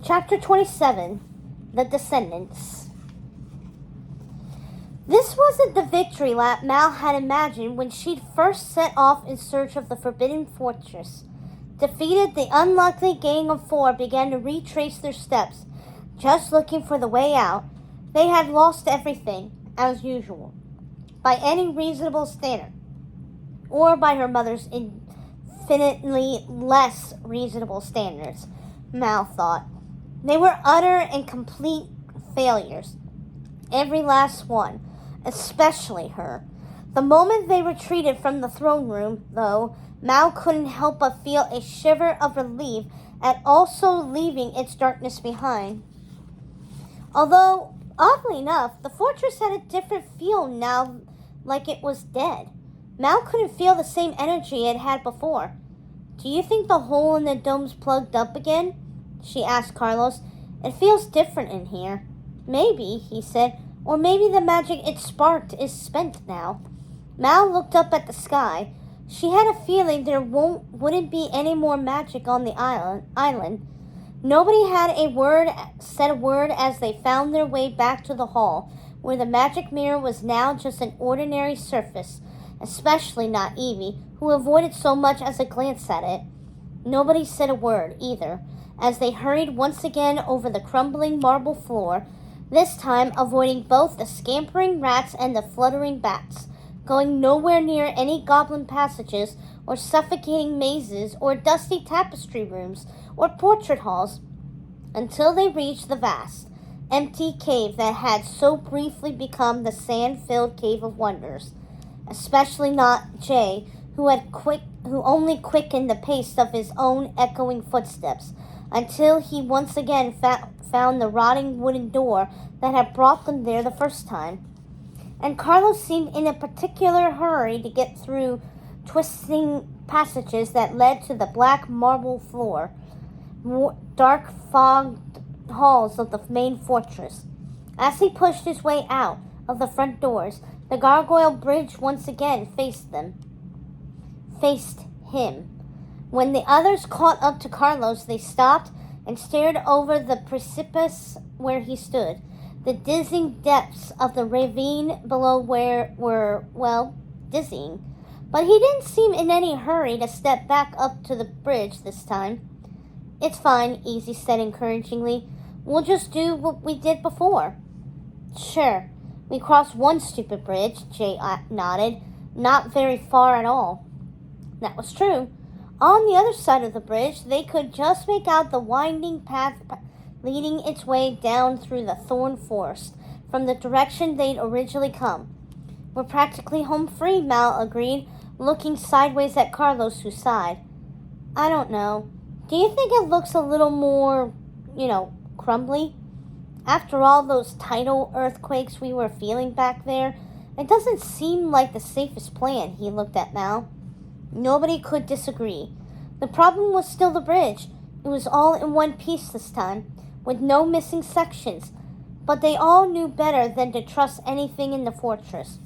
Chapter 27, The Descendants. This wasn't the victory lap Mal had imagined when she'd first set off in search of the Forbidden Fortress. Defeated, the unlucky gang of four began to retrace their steps, just looking for the way out. They had lost everything, as usual, by any reasonable standard, or by her mother's infinitely less reasonable standards, Mal thought. They were utter and complete failures. Every last one, especially her. The moment they retreated from the throne room, though, Mal couldn't help but feel a shiver of relief at also leaving its darkness behind. Although, oddly enough, the fortress had a different feel now, like it was dead. Mal couldn't feel the same energy it had before. "Do you think the hole in the dome's plugged up again?" she asked Carlos. "It feels different in here." "Maybe," he said, "or maybe the magic it sparked is spent now." Mal looked up at the sky. She had a feeling there wouldn't be any more magic on the island. Nobody had said a word as they found their way back to the hall, where the magic mirror was now just an ordinary surface, especially not Evie, who avoided so much as a glance at it. Nobody said a word, either, as they hurried once again over the crumbling marble floor, this time avoiding both the scampering rats and the fluttering bats, going nowhere near any goblin passages or suffocating mazes or dusty tapestry rooms or portrait halls, until they reached the vast, empty cave that had so briefly become the sand-filled Cave of Wonders. Especially not Jay, who only quickened the pace of his own echoing footsteps, until he once again found the rotting wooden door that had brought them there the first time. And Carlos seemed in a particular hurry to get through twisting passages that led to the black marble floor, dark fogged halls of the main fortress. As he pushed his way out of the front doors, the gargoyle bridge once again faced him. When the others caught up to Carlos, they stopped and stared over the precipice where he stood. The dizzying depths of the ravine below were dizzying. But he didn't seem in any hurry to step back up to the bridge this time. "It's fine," Easy said encouragingly. "We'll just do what we did before." "Sure. We crossed one stupid bridge," Jay nodded. "Not very far at all." That was true. On the other side of the bridge, they could just make out the winding path leading its way down through the thorn forest from the direction they'd originally come. "We're practically home free," Mal agreed, looking sideways at Carlos, who sighed. "I don't know. Do you think it looks a little more, crumbly? After all those tidal earthquakes we were feeling back there, it doesn't seem like the safest plan," he looked at Mal. Nobody could disagree. The problem was still the bridge. It was all in one piece this time, with no missing sections. But they all knew better than to trust anything in the fortress,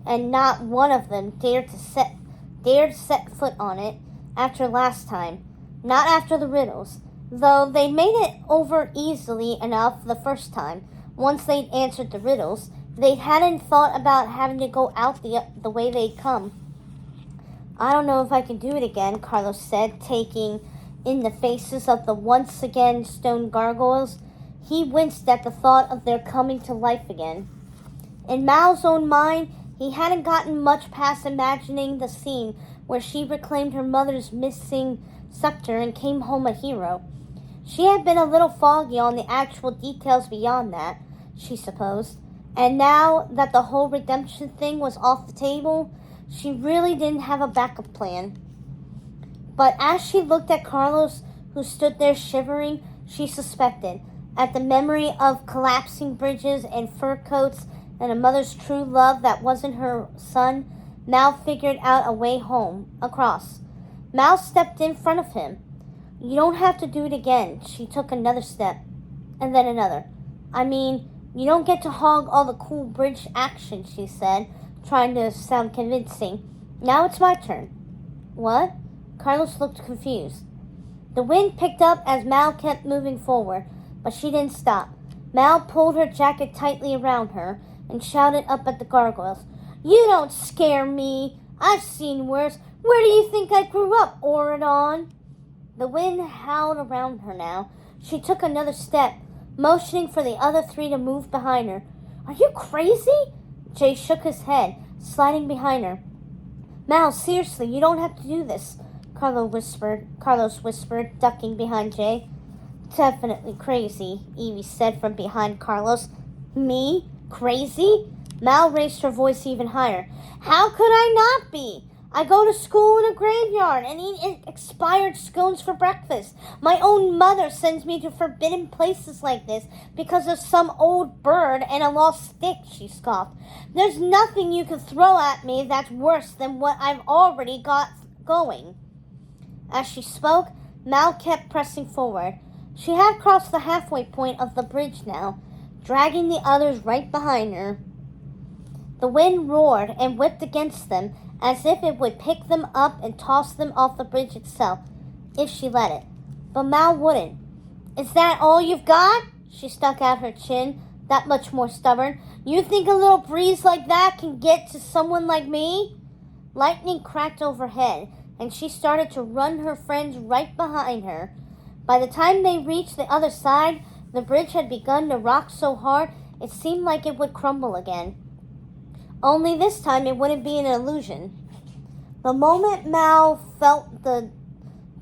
and not one of them dared set foot on it after last time. Not after the riddles, though they made it over easily enough the first time. Once they'd answered the riddles, they hadn't thought about having to go out the way they'd come. "I don't know if I can do it again," Carlos said, taking in the faces of the once again stone gargoyles. He winced at the thought of their coming to life again. In Mal's own mind, he hadn't gotten much past imagining the scene where she reclaimed her mother's missing scepter and came home a hero. She had been a little foggy on the actual details beyond that, she supposed, and now that the whole redemption thing was off the table, she really didn't have a backup plan. But as she looked at Carlos, who stood there shivering, she suspected, at the memory of collapsing bridges and fur coats and a mother's true love that wasn't her son, Mal figured out a way home, across. Mal stepped in front of him. "You don't have to do it again." She took another step, and then another. "I mean, you don't get to hog all the cool bridge action," she said, trying to sound convincing. "Now it's my turn." "What?" Carlos looked confused. The wind picked up as Mal kept moving forward, but she didn't stop. Mal pulled her jacket tightly around her and shouted up at the gargoyles. You don't scare me. I've seen worse. Where do you think I grew up, Oridon? The wind howled around her now. She took another step, motioning for the other three to move behind her. Are you crazy? Jay shook his head, sliding behind her. Mal, seriously, you don't have to do this, Carlos whispered, ducking behind Jay. Definitely crazy, Evie said from behind Carlos. Me? Crazy? Mal raised her voice even higher. How could I not be? I go to school in a graveyard and eat expired scones for breakfast. My own mother sends me to forbidden places like this because of some old bird and a lost stick, she scoffed. There's nothing you can throw at me that's worse than what I've already got going. As she spoke, Mal kept pressing forward. She had crossed the halfway point of the bridge now, dragging the others right behind her. The wind roared and whipped against them as if it would pick them up and toss them off the bridge itself, if she let it. But Mal wouldn't. Is that all you've got? She stuck out her chin, that much more stubborn. You think a little breeze like that can get to someone like me? Lightning cracked overhead, and she started to run her friends right behind her. By the time they reached the other side, the bridge had begun to rock so hard it seemed like it would crumble again. Only this time it wouldn't be an illusion. The moment Mal felt the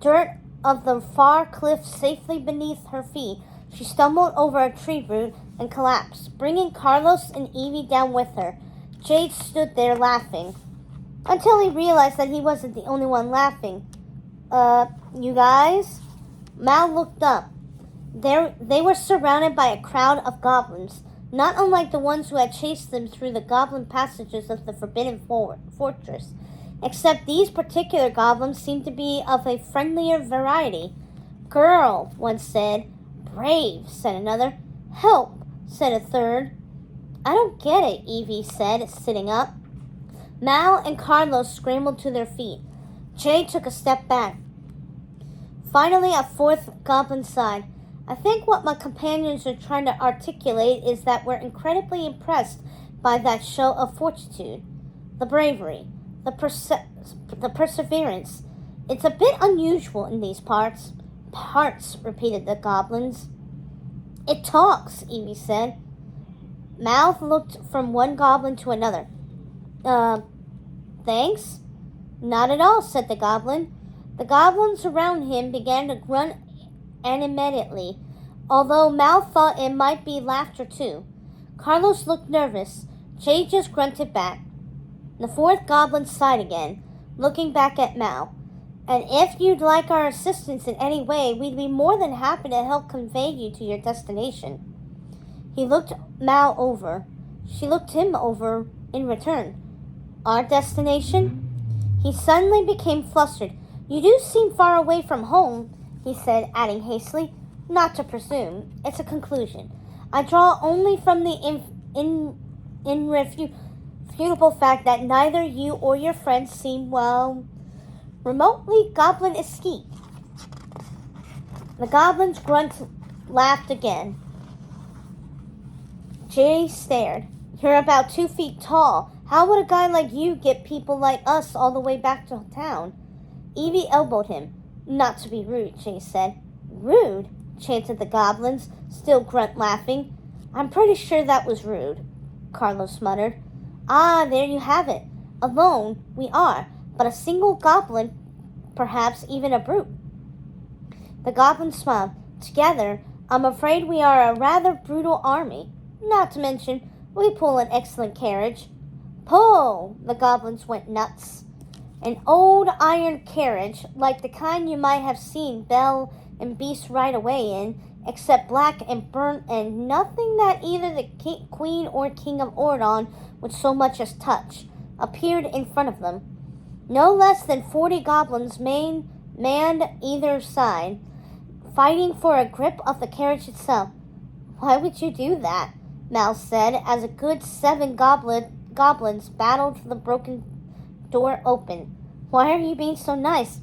dirt of the far cliff safely beneath her feet, she stumbled over a tree root and collapsed, bringing Carlos and Evie down with her. Jade stood there laughing, until he realized that he wasn't the only one laughing. You guys? Mal looked up. They were surrounded by a crowd of goblins, not unlike the ones who had chased them through the goblin passages of the Forbidden Fortress, except these particular goblins seemed to be of a friendlier variety. Girl, one said. Brave, said another. Help, said a third. I don't get it, Evie said, sitting up. Mal and Carlos scrambled to their feet. Jay took a step back. Finally, a fourth goblin sighed. I think what my companions are trying to articulate is that we're incredibly impressed by that show of fortitude, the bravery, the perseverance. It's a bit unusual in these parts. Parts, repeated the goblins. It talks, Evie said. Mal looked from one goblin to another. Thanks? Not at all, said the goblin. The goblins around him began to grunt animatedly, although Mal thought it might be laughter too. Carlos looked nervous. Jay just grunted back. The fourth goblin sighed again, looking back at Mal. And if you'd like our assistance in any way, we'd be more than happy to help convey you to your destination. He looked Mal over. She looked him over in return. Our destination? He suddenly became flustered. You do seem far away from home, he said, adding hastily, not to presume. It's a conclusion. I draw only from the irrefutable fact that neither you or your friends seem, well, remotely goblin-esque. The goblin's grunt laughed again. Jay stared. You're about 2 feet tall. How would a guy like you get people like us all the way back to town? Evie elbowed him. Not to be rude, Jay said. Rude? Chanted the goblins, still grunt laughing. I'm pretty sure that was rude, Carlos muttered. Ah, there you have it. Alone, we are, but a single goblin, perhaps even a brute. The goblin smiled. Together, I'm afraid we are a rather brutal army. Not to mention, we pull an excellent carriage. Pull! The goblins went nuts. An old iron carriage, like the kind you might have seen Belle and Beast ride away in, except black and burnt and nothing that either the Queen or King of Ordon would so much as touch, appeared in front of them. No less than 40 goblins manned either side, fighting for a grip of the carriage itself. Why would you do that? Mal said, as a good 7 goblins battled for the broken door open. Why are you being so nice?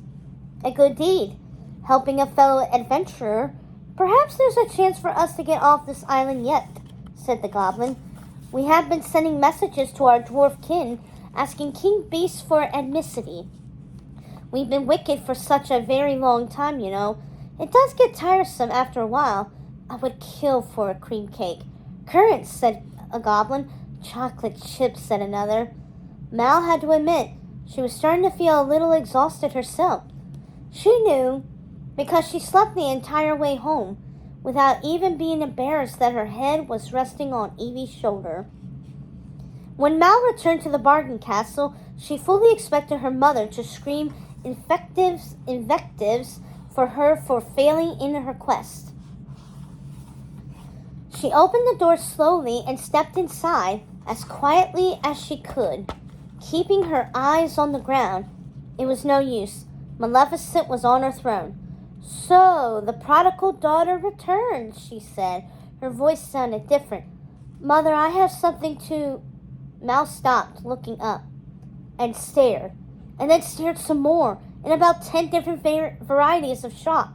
A good deed. helping a fellow adventurer. Perhaps there's a chance for us to get off this island yet, said the goblin. We have been sending messages to our dwarf kin, asking King Beast for amnesty. We've been wicked for such a very long time, you know. It does get tiresome after a while. I would kill for a cream cake. Currants, said a goblin. Chocolate chips, said another. Mal had to admit she was starting to feel a little exhausted herself. She knew because she slept the entire way home without even being embarrassed that her head was resting on Evie's shoulder. When Mal returned to the bargain castle, she fully expected her mother to scream invectives for her for failing in her quest. She opened the door slowly and stepped inside as quietly as she could, keeping her eyes on the ground. It was no use. Maleficent was on her throne. So, the prodigal daughter returned, she said. Her voice sounded different. Mother, I have something to... Mal stopped, looking up, and stared, and then stared some more, in about 10 different varieties of shock,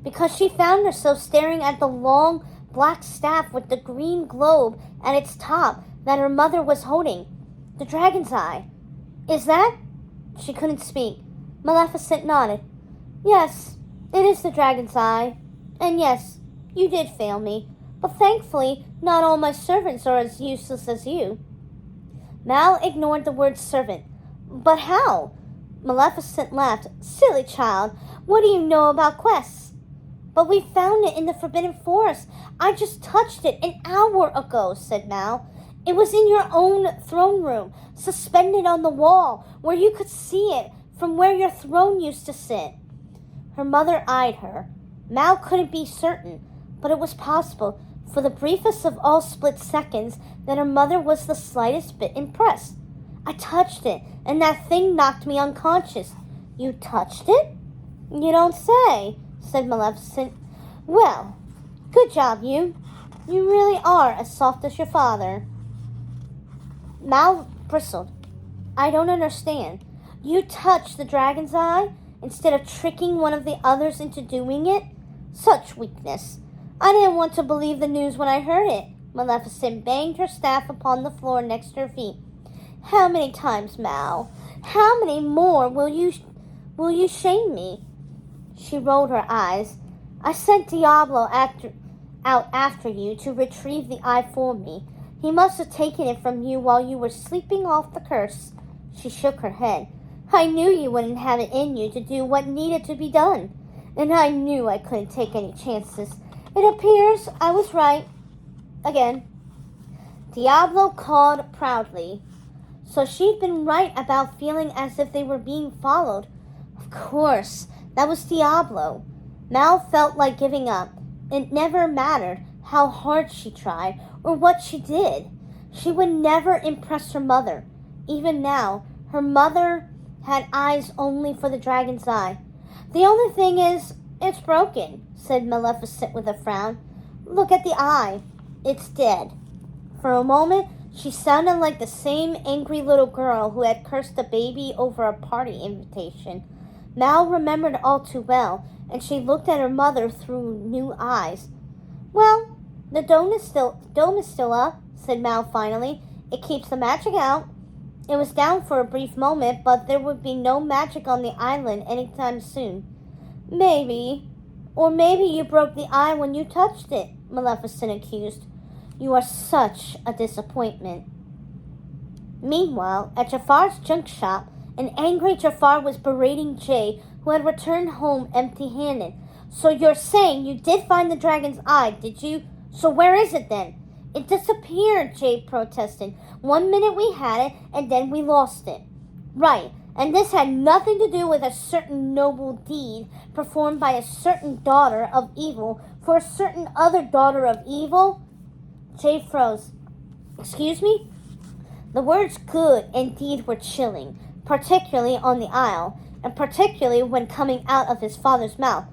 because she found herself staring at the long black staff with the green globe at its top that her mother was holding. The dragon's eye. Is that? She couldn't speak. Maleficent nodded. Yes, it is the dragon's eye. And yes, you did fail me. But thankfully, not all my servants are as useless as you. Mal ignored the word servant. But how? Maleficent laughed. Silly child, what do you know about quests? But we found it in the Forbidden Forest. I just touched it an hour ago, said Mal. It was in your own throne room, suspended on the wall, where you could see it from where your throne used to sit. Her mother eyed her. Mal couldn't be certain, but it was possible, for the briefest of all split seconds, that her mother was the slightest bit impressed. I touched it, and that thing knocked me unconscious. You touched it? You don't say, said Maleficent. Well, good job, you. You really are as soft as your father. Mal bristled. I don't understand. You touched the dragon's eye instead of tricking one of the others into doing it? Such weakness. I didn't want to believe the news when I heard it. Maleficent banged her staff upon the floor next to her feet. How many times, Mal? How many more will you shame me? She rolled her eyes. I sent Diablo out after you to retrieve the eye for me. He must have taken it from you while you were sleeping off the curse. She shook her head. I knew you wouldn't have it in you to do what needed to be done. And I knew I couldn't take any chances. It appears I was right. Again. Diablo called proudly. So she'd been right about feeling as if they were being followed. Of course, that was Diablo. Mal felt like giving up. It never mattered how hard she tried or what she did. She would never impress her mother. Even now, her mother had eyes only for the dragon's eye. The only thing is, it's broken, said Maleficent with a frown. Look at the eye. It's dead. For a moment, she sounded like the same angry little girl who had cursed the baby over a party invitation. Mal remembered all too well, and she looked at her mother through new eyes. Well, the dome is still up, said Mal finally. It keeps the magic out. It was down for a brief moment, but there would be no magic on the island anytime soon. Maybe. Or maybe you broke the eye when you touched it, Maleficent accused. You are such a disappointment. Meanwhile, at Jafar's junk shop, an angry Jafar was berating Jay, who had returned home empty-handed. So you're saying you did find the dragon's eye, did you? So where is it then? It disappeared, Jay protested. 1 minute we had it, and then we lost it. Right, and this had nothing to do with a certain noble deed performed by a certain daughter of evil for a certain other daughter of evil? Jay froze. Excuse me? The words good and deed were chilling, particularly on the Isle, and particularly when coming out of his father's mouth.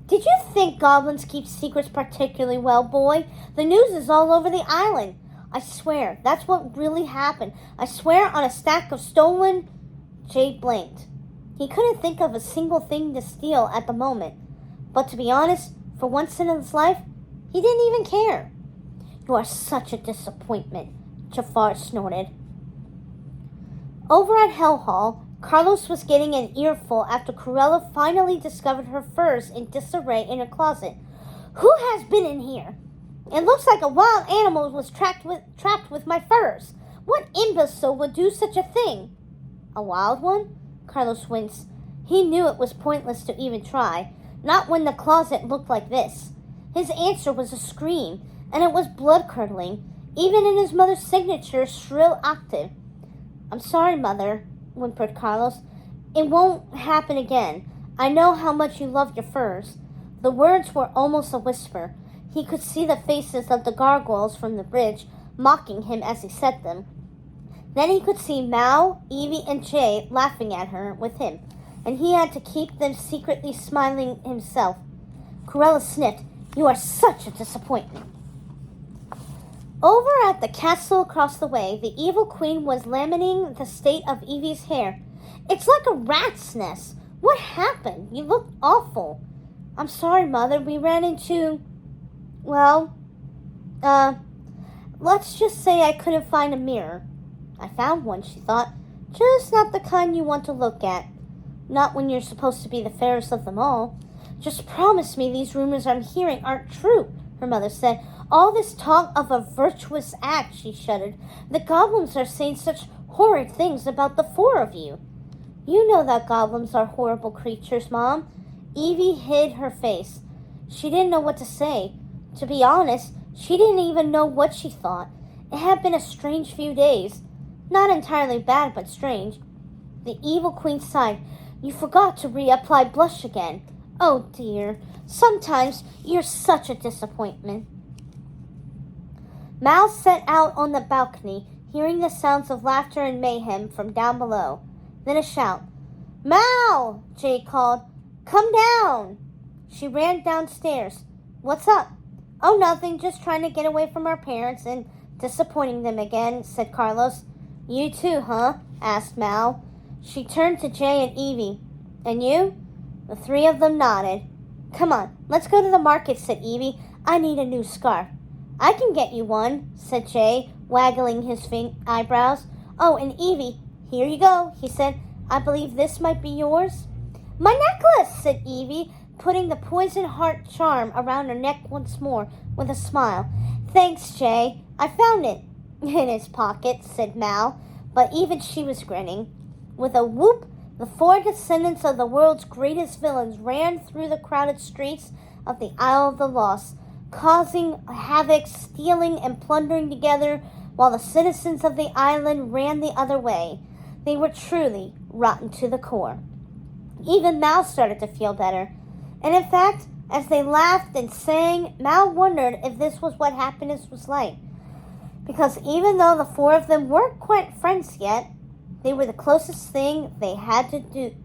Did you think goblins keep secrets particularly well, boy? The news is all over the island. I swear, that's what really happened. I swear on a stack of stolen... Jay blinked. He couldn't think of a single thing to steal at the moment. But to be honest, for once in his life, he didn't even care. You are such a disappointment, Jafar snorted. Over at Hell Hall, Carlos was getting an earful after Cruella finally discovered her furs in disarray in a closet. Who has been in here? It looks like a wild animal was trapped with my furs. What imbecile would do such a thing? A wild one? Carlos winced. He knew it was pointless to even try, not when the closet looked like this. His answer was a scream, and it was blood-curdling, even in his mother's signature shrill octave. I'm sorry, Mother, whimpered Carlos. It won't happen again. I know how much you love your furs. The words were almost a whisper. He could see the faces of the gargoyles from the bridge, mocking him as he said them. Then he could see Mal, Evie, and Jay laughing at her with him, and he had to keep them secretly smiling himself. Cruella sniffed. You are such a disappointment. Over at the castle across the way, the evil queen was lamenting the state of Evie's hair. It's like a rat's nest. What happened? You look awful. I'm sorry, Mother. We ran into... let's just say I couldn't find a mirror. I found one, she thought. Just not the kind you want to look at. Not when you're supposed to be the fairest of them all. Just promise me these rumors I'm hearing aren't true, her mother said. All this talk of a virtuous act, she shuddered. The goblins are saying such horrid things about the four of you. You know that goblins are horrible creatures, Mom. Evie hid her face. She didn't know what to say. To be honest, she didn't even know what she thought. It had been a strange few days. Not entirely bad, but strange. The evil queen sighed. You forgot to reapply blush again. Oh, dear. Sometimes you're such a disappointment. Mal set out on the balcony, hearing the sounds of laughter and mayhem from down below. Then a shout. Mal! Jay called. Come down! She ran downstairs. What's up? Oh, nothing. Just trying to get away from our parents and disappointing them again, said Carlos. You too, huh? Asked Mal. She turned to Jay and Evie. And you? The three of them nodded. Come on, let's go to the market, said Evie. I need a new scarf. I can get you one, said Jay, waggling his eyebrows. Oh, and Evie, here you go, he said. I believe this might be yours. My necklace, said Evie, putting the poison heart charm around her neck once more with a smile. Thanks, Jay. I found it. In his pocket, said Mal, but even she was grinning. With a whoop, the four descendants of the world's greatest villains ran through the crowded streets of the Isle of the Lost, causing havoc, stealing and plundering together, while the citizens of the island ran the other way. They were truly rotten to the core. Even Mal started to feel better. And in fact, as they laughed and sang, Mal wondered if this was what happiness was like. Because even though the four of them weren't quite friends yet, they were the closest thing they had to it.